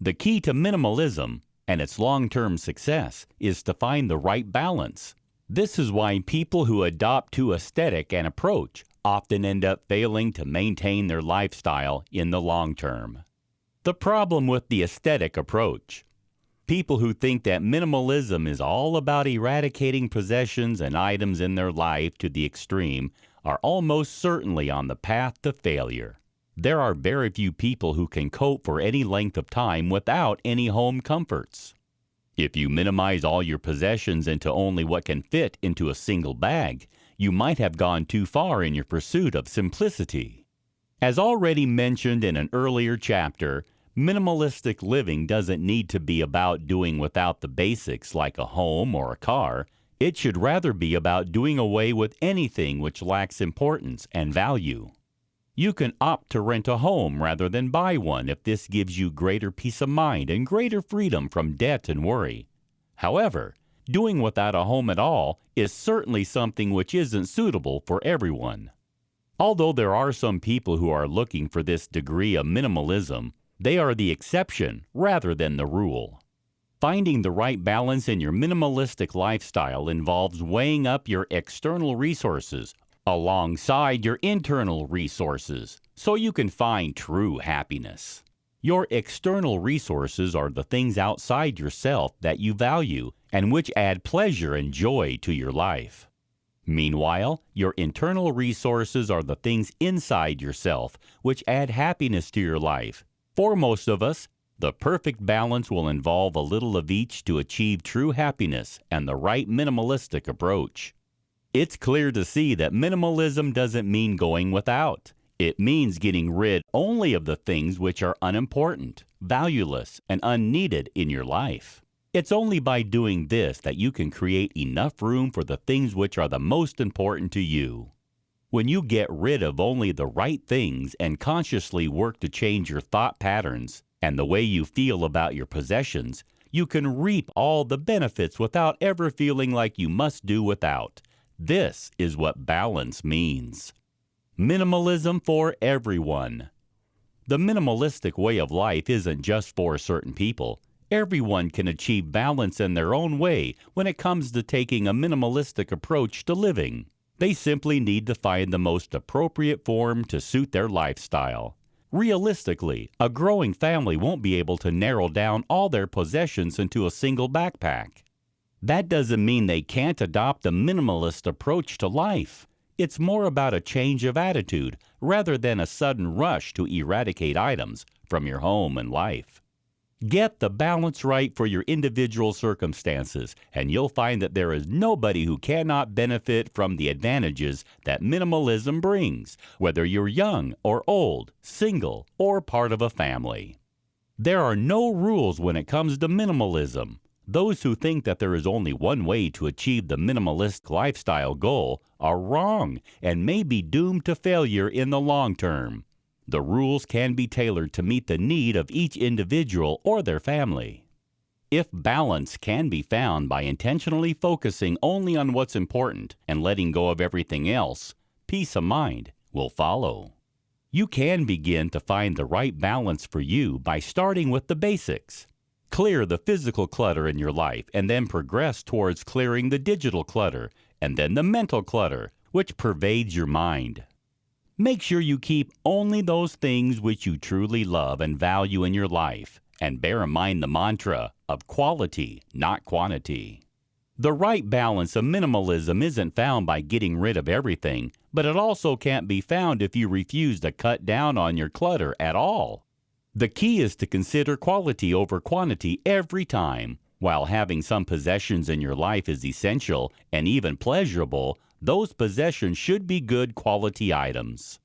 The key to minimalism and its long-term success is to find the right balance. This is why people who adopt too aesthetic an approach often end up failing to maintain their lifestyle in the long term. The problem with the aesthetic approach. People who think that minimalism is all about eradicating possessions and items in their life to the extreme are almost certainly on the path to failure. There are very few people who can cope for any length of time without any home comforts. If you minimize all your possessions into only what can fit into a single bag, you might have gone too far in your pursuit of simplicity. As already mentioned in an earlier chapter, minimalistic living doesn't need to be about doing without the basics like a home or a car. It should rather be about doing away with anything which lacks importance and value. You can opt to rent a home rather than buy one if this gives you greater peace of mind and greater freedom from debt and worry. However, doing without a home at all is certainly something which isn't suitable for everyone. Although there are some people who are looking for this degree of minimalism, they are the exception rather than the rule. Finding the right balance in your minimalistic lifestyle involves weighing up your external resources alongside your internal resources so you can find true happiness. Your external resources are the things outside yourself that you value and which add pleasure and joy to your life. Meanwhile, your internal resources are the things inside yourself which add happiness to your life. For most of us, the perfect balance will involve a little of each to achieve true happiness and the right minimalistic approach. It's clear to see that minimalism doesn't mean going without. It means getting rid only of the things which are unimportant, valueless, and unneeded in your life. It's only by doing this that you can create enough room for the things which are the most important to you. When you get rid of only the right things and consciously work to change your thought patterns and the way you feel about your possessions, you can reap all the benefits without ever feeling like you must do without. This is what balance means. Minimalism for everyone. The minimalistic way of life isn't just for certain people. Everyone can achieve balance in their own way when it comes to taking a minimalistic approach to living. They simply need to find the most appropriate form to suit their lifestyle. Realistically, a growing family won't be able to narrow down all their possessions into a single backpack. That doesn't mean they can't adopt a minimalist approach to life. It's more about a change of attitude rather than a sudden rush to eradicate items from your home and life. Get the balance right for your individual circumstances, and you'll find that there is nobody who cannot benefit from the advantages that minimalism brings, whether you're young or old, single, or part of a family. There are no rules when it comes to minimalism. Those who think that there is only one way to achieve the minimalist lifestyle goal are wrong and may be doomed to failure in the long term. The rules can be tailored to meet the need of each individual or their family. If balance can be found by intentionally focusing only on what's important and letting go of everything else, peace of mind will follow. You can begin to find the right balance for you by starting with the basics. Clear the physical clutter in your life and then progress towards clearing the digital clutter and then the mental clutter, which pervades your mind. Make sure you keep only those things which you truly love and value in your life, and bear in mind the mantra of quality, not quantity. The right balance of minimalism isn't found by getting rid of everything, but it also can't be found if you refuse to cut down on your clutter at all. The key is to consider quality over quantity every time. While having some possessions in your life is essential and even pleasurable, those possessions should be good quality items.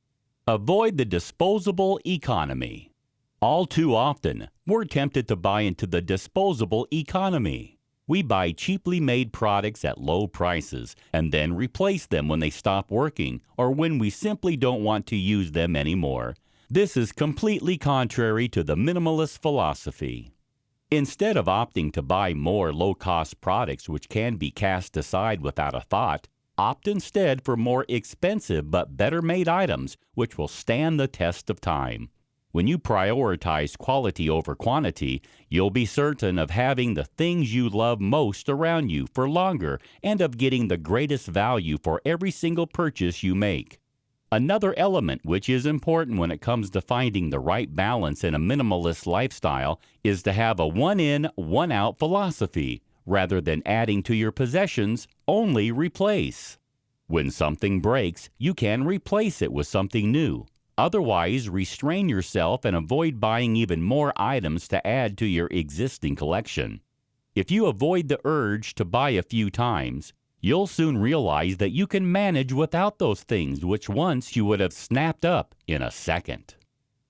Avoid the disposable economy. All too often, we're tempted to buy into the disposable economy. We buy cheaply made products at low prices and then replace them when they stop working or when we simply don't want to use them anymore. This is completely contrary to the minimalist philosophy. Instead of opting to buy more low-cost products which can be cast aside without a thought, opt instead for more expensive but better-made items which will stand the test of time. When you prioritize quality over quantity, you'll be certain of having the things you love most around you for longer and of getting the greatest value for every single purchase you make. Another element which is important when it comes to finding the right balance in a minimalist lifestyle is to have a one-in, one-out philosophy. Rather than adding to your possessions, only replace. When something breaks, you can replace it with something new. Otherwise, restrain yourself and avoid buying even more items to add to your existing collection. If you avoid the urge to buy a few times, you'll soon realize that you can manage without those things which once you would have snapped up in a second.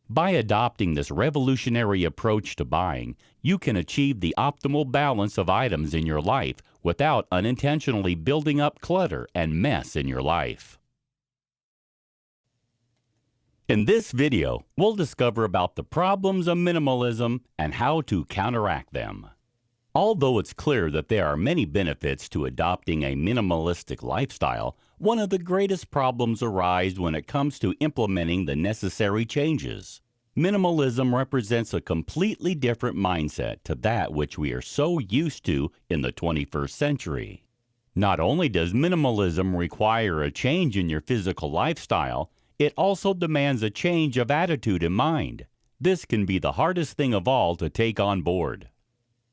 By adopting this revolutionary approach to buying, you can achieve the optimal balance of items in your life without unintentionally building up clutter and mess in your life. In this video, we'll discover about the problems of minimalism and how to counteract them. Although it's clear that there are many benefits to adopting a minimalistic lifestyle, one of the greatest problems arise when it comes to implementing the necessary changes. Minimalism represents a completely different mindset to that which we are so used to in the 21st century. Not only does minimalism require a change in your physical lifestyle, it also demands a change of attitude and mind. This can be the hardest thing of all to take on board.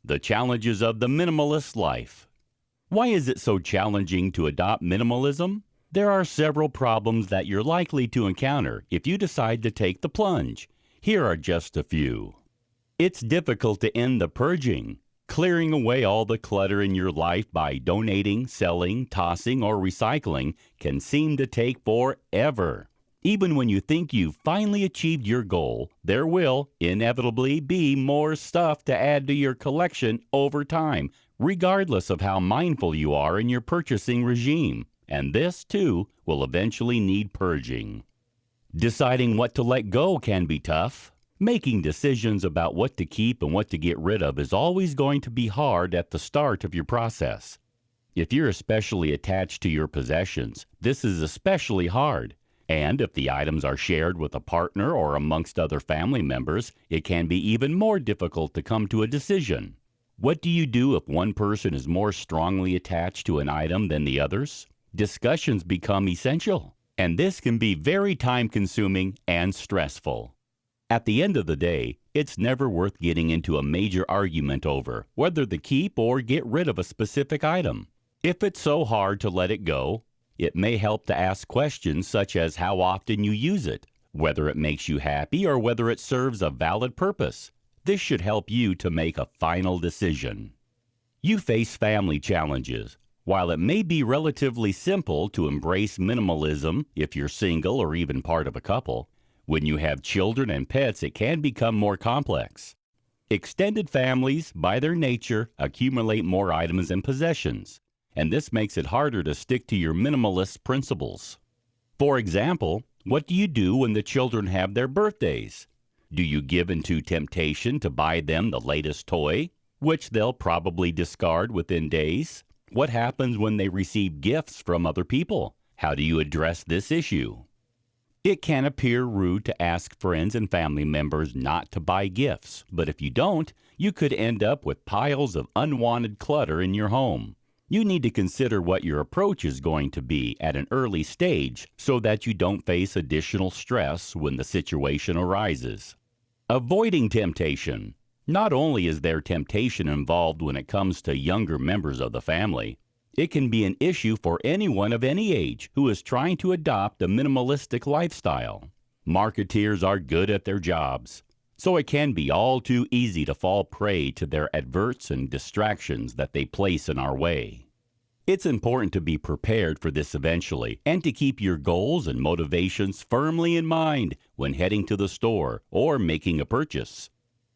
The challenges of the minimalist life. Why is it so challenging to adopt minimalism? There are several problems that you're likely to encounter if you decide to take the plunge. Here are just a few. It's difficult to end the purging. Clearing away all the clutter in your life by donating, selling, tossing, or recycling can seem to take forever. Even when you think you've finally achieved your goal, there will inevitably be more stuff to add to your collection over time, regardless of how mindful you are in your purchasing regime. And this, too, will eventually need purging. Deciding what to let go can be tough. Making decisions about what to keep and what to get rid of is always going to be hard at the start of your process. If you're especially attached to your possessions, this is especially hard. And if the items are shared with a partner or amongst other family members, it can be even more difficult to come to a decision. What do you do if one person is more strongly attached to an item than the others? Discussions become essential, and this can be very time-consuming and stressful. At the end of the day, it's never worth getting into a major argument over whether to keep or get rid of a specific item. If it's so hard to let it go, it may help to ask questions such as how often you use it, whether it makes you happy, or whether it serves a valid purpose. This should help you to make a final decision. You face family challenges. While it may be relatively simple to embrace minimalism if you're single or even part of a couple, when you have children and pets, it can become more complex. Extended families, by their nature, accumulate more items and possessions, and this makes it harder to stick to your minimalist principles. For example, what do you do when the children have their birthdays? Do you give in to temptation to buy them the latest toy, which they'll probably discard within days? What happens when they receive gifts from other people? How do you address this issue? It can appear rude to ask friends and family members not to buy gifts, but if you don't, you could end up with piles of unwanted clutter in your home. You need to consider what your approach is going to be at an early stage so that you don't face additional stress when the situation arises. Avoiding temptation. Not only is there temptation involved when it comes to younger members of the family, it can be an issue for anyone of any age who is trying to adopt a minimalistic lifestyle. Marketeers are good at their jobs, so it can be all too easy to fall prey to their adverts and distractions that they place in our way. It's important to be prepared for this eventually and to keep your goals and motivations firmly in mind when heading to the store or making a purchase.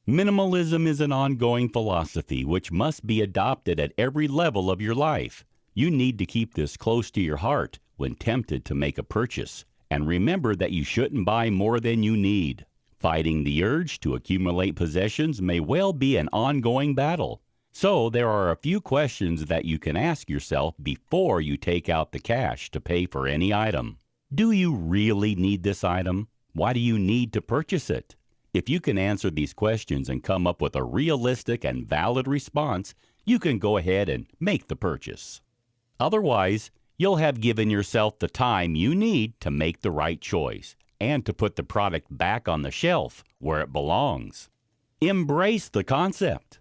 Minimalism is an ongoing philosophy which must be adopted at every level of your life. You need to keep this close to your heart when tempted to make a purchase, and remember that you shouldn't buy more than you need. Fighting the urge to accumulate possessions may well be an ongoing battle. So there are a few questions that you can ask yourself before you take out the cash to pay for any item. Do you really need this item? Why do you need to purchase it? If you can answer these questions and come up with a realistic and valid response, you can go ahead and make the purchase. Otherwise, you'll have given yourself the time you need to make the right choice and to put the product back on the shelf where it belongs. Embrace the concept.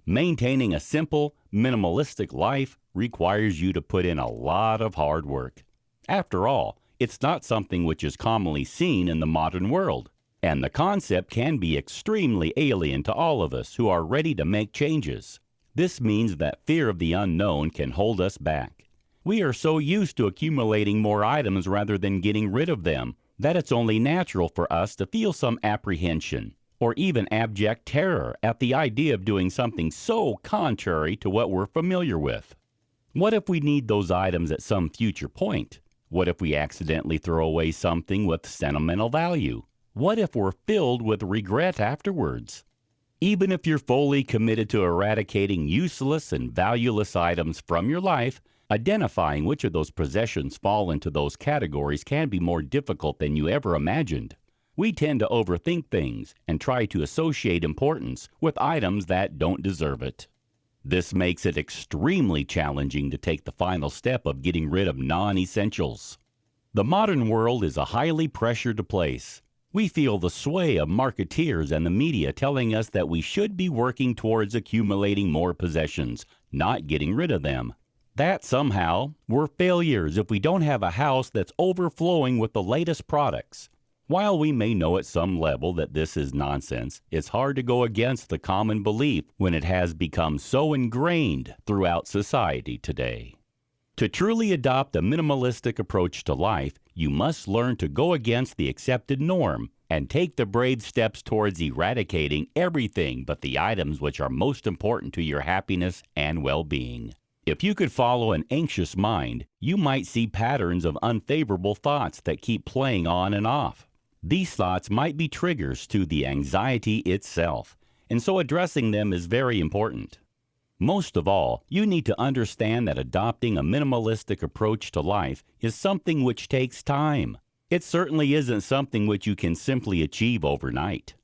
Maintaining a simple, minimalistic life requires you to put in a lot of hard work. After all, it's not something which is commonly seen in the modern world, and the concept can be extremely alien to all of us who are ready to make changes. This means that fear of the unknown can hold us back. We are so used to accumulating more items rather than getting rid of them that it's only natural for us to feel some apprehension or even abject terror at the idea of doing something so contrary to what we're familiar with. What if we need those items at some future point? What if we accidentally throw away something with sentimental value? What if we're filled with regret afterwards? Even if you're fully committed to eradicating useless and valueless items from your life, identifying which of those possessions fall into those categories can be more difficult than you ever imagined. We tend to overthink things and try to associate importance with items that don't deserve it. This makes it extremely challenging to take the final step of getting rid of non-essentials. The modern world is a highly pressured place. We feel the sway of marketeers and the media telling us that we should be working towards accumulating more possessions, not getting rid of them. That somehow we're failures if we don't have a house that's overflowing with the latest products. While we may know at some level that this is nonsense, it's hard to go against the common belief when it has become so ingrained throughout society today. To truly adopt a minimalistic approach to life, you must learn to go against the accepted norm and take the brave steps towards eradicating everything but the items which are most important to your happiness and well-being. If you could follow an anxious mind, you might see patterns of unfavorable thoughts that keep playing on and off. These thoughts might be triggers to the anxiety itself, and so addressing them is very important. Most of all, you need to understand that adopting a minimalistic approach to life is something which takes time. It certainly isn't something which you can simply achieve overnight.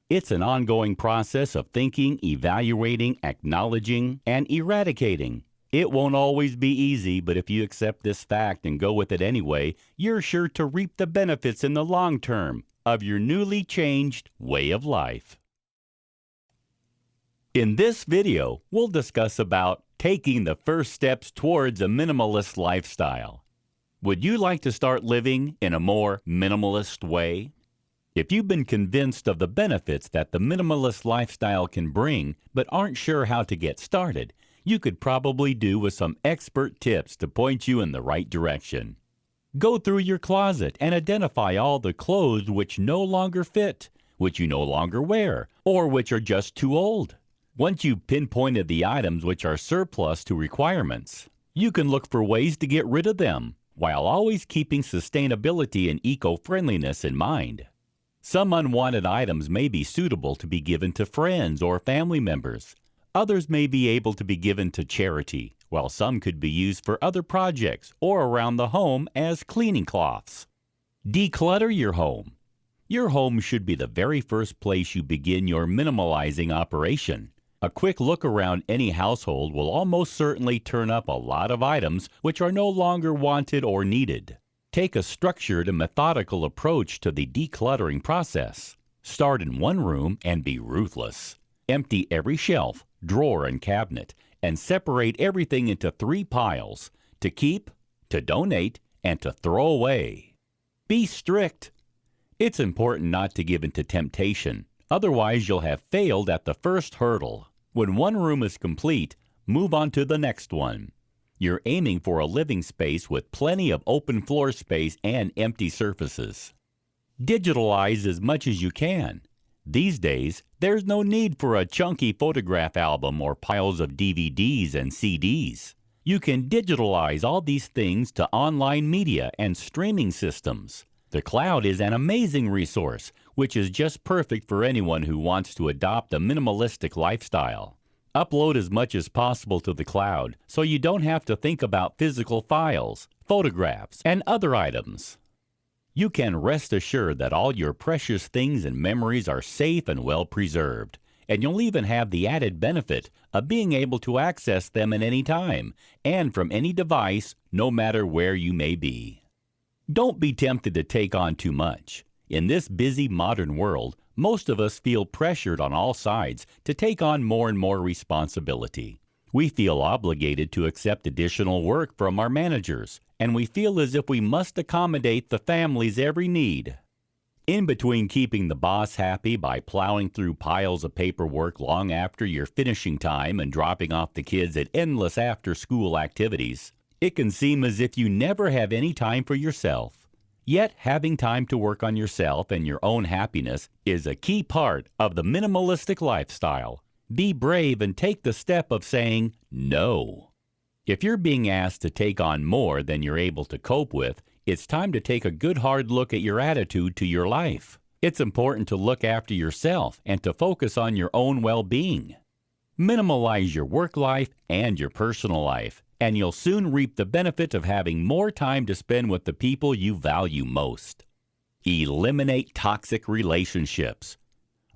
It's an ongoing process of thinking, evaluating, acknowledging, and eradicating. It won't always be easy, but if you accept this fact and go with it anyway, you're sure to reap the benefits in the long term of your newly changed way of life. In this video, we'll discuss about taking the first steps towards a minimalist lifestyle. Would you like to start living in a more minimalist way? If you've been convinced of the benefits that the minimalist lifestyle can bring but aren't sure how to get started, you could probably do with some expert tips to point you in the right direction. Go through your closet and identify all the clothes which no longer fit, which you no longer wear, or which are just too old. Once you've pinpointed the items which are surplus to requirements, you can look for ways to get rid of them, while always keeping sustainability and eco-friendliness in mind. Some unwanted items may be suitable to be given to friends or family members. Others may be able to be given to charity, while some could be used for other projects or around the home as cleaning cloths. Declutter your home. Your home should be the very first place you begin your minimalizing operation. A quick look around any household will almost certainly turn up a lot of items which are no longer wanted or needed. Take a structured and methodical approach to the decluttering process. Start in one room and be ruthless. Empty every shelf, drawer, and cabinet, and separate everything into 3 piles: to keep, to donate, and to throw away. Be strict. It's important not to give in to temptation, otherwise you'll have failed at the first hurdle. When one room is complete, move on to the next one. You're aiming for a living space with plenty of open floor space and empty surfaces. Digitalize as much as you can. These days, there's no need for a chunky photograph album or piles of DVDs and CDs. You can digitalize all these things to online media and streaming systems. The cloud is an amazing resource, which is just perfect for anyone who wants to adopt a minimalistic lifestyle. Upload as much as possible to the cloud so you don't have to think about physical files, photographs, and other items. You can rest assured that all your precious things and memories are safe and well preserved, and you'll even have the added benefit of being able to access them at any time and from any device, no matter where you may be. Don't be tempted to take on too much. In this busy modern world, most of us feel pressured on all sides to take on more and more responsibility. We feel obligated to accept additional work from our managers, and we feel as if we must accommodate the family's every need. In between keeping the boss happy by plowing through piles of paperwork long after your finishing time and dropping off the kids at endless after-school activities, it can seem as if you never have any time for yourself. Yet, having time to work on yourself and your own happiness is a key part of the minimalistic lifestyle. Be brave and take the step of saying no. If you're being asked to take on more than you're able to cope with, it's time to take a good hard look at your attitude to your life. It's important to look after yourself and to focus on your own well-being. Minimalize your work life and your personal life, and you'll soon reap the benefit of having more time to spend with the people you value most. Eliminate toxic relationships.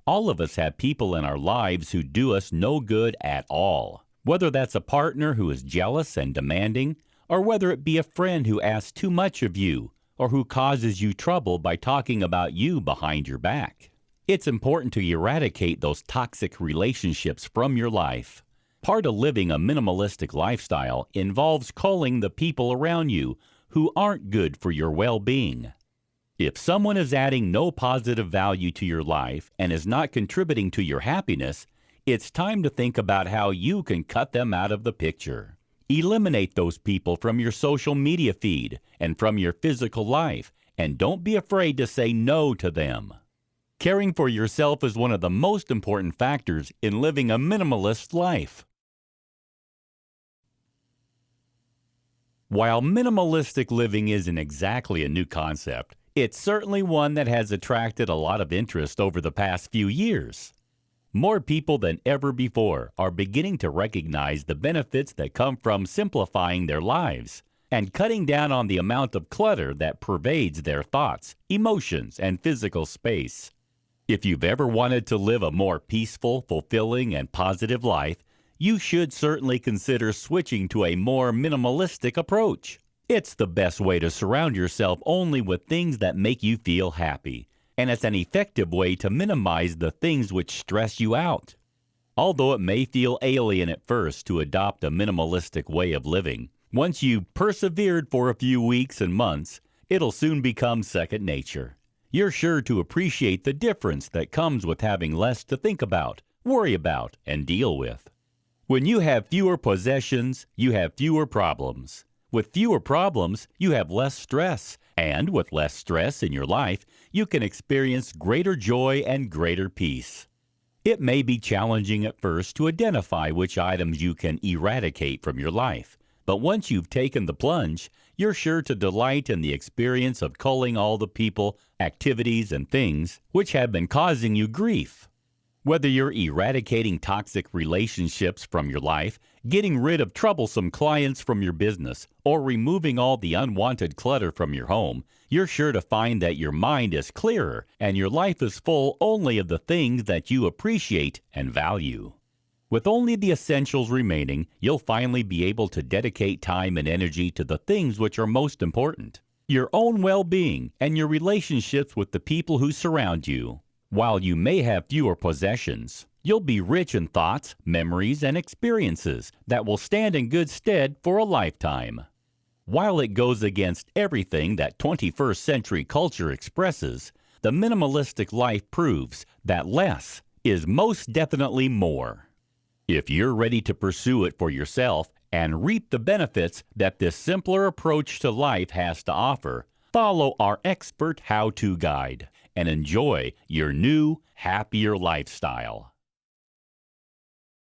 All of us have people in our lives who do us no good at all. Whether that's a partner who is jealous and demanding, or whether it be a friend who asks too much of you, or who causes you trouble by talking about you behind your back. It's important to eradicate those toxic relationships from your life. Part of living a minimalistic lifestyle involves culling the people around you who aren't good for your well-being. If someone is adding no positive value to your life and is not contributing to your happiness, it's time to think about how you can cut them out of the picture. Eliminate those people from your social media feed and from your physical life, and don't be afraid to say no to them. Caring for yourself is one of the most important factors in living a minimalist life. While minimalistic living isn't exactly a new concept, it's certainly one that has attracted a lot of interest over the past few years. More people than ever before are beginning to recognize the benefits that come from simplifying their lives. and cutting down on the amount of clutter that pervades their thoughts, emotions, and physical space. If you've ever wanted to live a more peaceful, fulfilling, and positive life, you should certainly consider switching to a more minimalistic approach. It's the best way to surround yourself only with things that make you feel happy, and it's an effective way to minimize the things which stress you out. Although it may feel alien at first to adopt a minimalistic way of living, once you've persevered for a few weeks and months, it'll soon become second nature. You're sure to appreciate the difference that comes with having less to think about, worry about, and deal with. When you have fewer possessions, you have fewer problems. With fewer problems, you have less stress, and with less stress in your life, you can experience greater joy and greater peace. It may be challenging at first to identify which items you can eradicate from your life, but once you've taken the plunge, you're sure to delight in the experience of culling all the people, activities, and things which have been causing you grief. Whether you're eradicating toxic relationships from your life, getting rid of troublesome clients from your business, or removing all the unwanted clutter from your home, you're sure to find that your mind is clearer and your life is full only of the things that you appreciate and value. With only the essentials remaining, you'll finally be able to dedicate time and energy to the things which are most important: your own well-being and your relationships with the people who surround you. While you may have fewer possessions, you'll be rich in thoughts, memories, and experiences that will stand in good stead for a lifetime. While it goes against everything that 21st century culture expresses, the minimalistic life proves that less is most definitely more. If you're ready to pursue it for yourself and reap the benefits that this simpler approach to life has to offer, follow our expert how-to guide and enjoy your new, happier lifestyle.